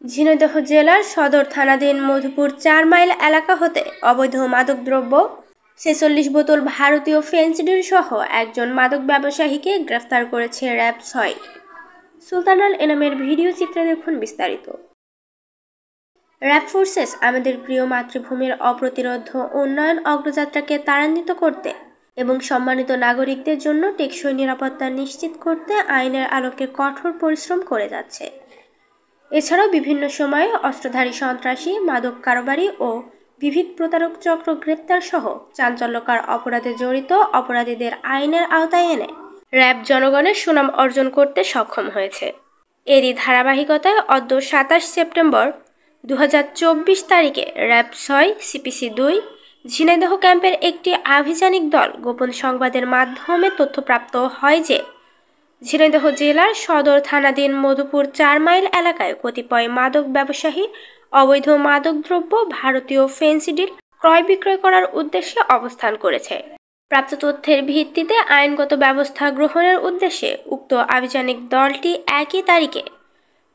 ঝিনাইদহ জেলার সদর থানাধীন মধুপুর 4 মাইল এলাকা হতে অবৈধ মাদকদ্রব্য 46 বোতল ভারতীয় ফেন্সিডিল সহ একজন মাদক ব্যবসায়ীকে গ্রেফতার করেছে র্যাব 6। সুলতানাল এনামের ভিডিও চিত্রে দেখুন বিস্তারিত। র্যাব ফোর্সেস আমাদের প্রিয় মাতৃভূমির অপ্রতিরোধ উন্নয়ন অগ্রযাত্রাকে ত্বরান্বিত করতে এবং সম্মানিত নাগরিকদের জন্য টেকসই নিরাপত্তা নিশ্চিত করতে আইনের আলোকে কঠোর পরিশ্রম করে যাচ্ছে। এছাড়াও বিভিন্ন সময়ে অস্ত্রধারী সন্ত্রাসী, মাদক কারবারি ও বিবিধ প্রতারক চক্র গ্রেপ্তার সহ চাঞ্চল্যকর অপরাধে জড়িত অপরাধীদের আইনের আওতায় এনে র্যাব জনগণের সুনাম অর্জন করতে সক্ষম হয়েছে। এরই ধারাবাহিকতায় অদ্য 27 সেপ্টেম্বর 2024 তারিখে র্যাব 6 সিপিসি 2 ঝিনাইদহ ক্যাম্পের একটি আভিযানিক দল গোপন সংবাদের মাধ্যমে তথ্যপ্রাপ্ত হয় যে ঝিনাইদহ জেলার সদর থানাধীন মধুপুর 4 মাইল এলাকায় কতিপয় মাদক ব্যবসায়ী অবৈধ মাদকদ্রব্য ভারতীয় ফেন্সিডিল ক্রয় বিক্রয় করার উদ্দেশ্যে অবস্থান করেছে। প্রাপ্ত তথ্যের ভিত্তিতে আইনগত ব্যবস্থা গ্রহণের উদ্দেশ্যে উক্ত আভিযানিক দলটি একই তারিখে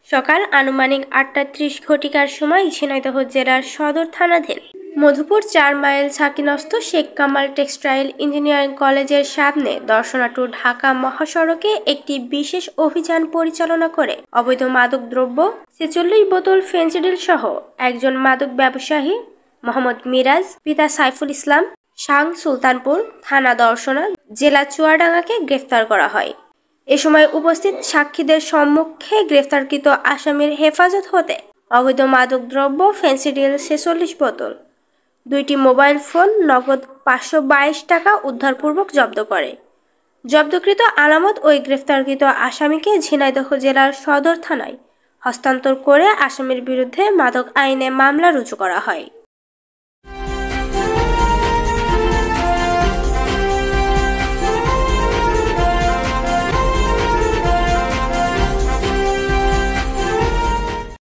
সকাল আনুমানিক 8:30 ঘটিকার সময় ঝিনাইদহ জেলার সদর থানাধীন মধুপুর 4 মাইল সাকিনস্থ শেখ কামাল টেক্সটাইল ইঞ্জিনিয়ারিং কলেজের সামনে দর্শনাট্য ঢাকা মহাসড়কে একটি বিশেষ অভিযান পরিচালনা করে অবৈধ মাদকদ্রব্য 46 বোতল ফেন্সিডিল সহ একজন মাদক ব্যবসায়ী মোহাম্মদ মিরাজ, পিতা সাইফুল ইসলাম, সাং সুলতানপুর থানা দর্শনা, জেলা চুয়াডাঙ্গাকে গ্রেফতার করা হয়। এ সময় উপস্থিত সাক্ষীদের সম্মুখে গ্রেফতারকৃত আসামির হেফাজত হতে অবৈধ মাদকদ্রব্য ফেন্সিডিল 46 বোতল, 2টি মোবাইল ফোন, নগদ 522 টাকা উদ্ধারপূর্বক জব্দ করে। জব্দকৃত আলামত ওই গ্রেফতারকৃত আসামিকে ঝিনাইদহ জেলার সদর থানায় হস্তান্তর করে আসামির বিরুদ্ধে মাদক আইনে মামলা রুজু করা হয়।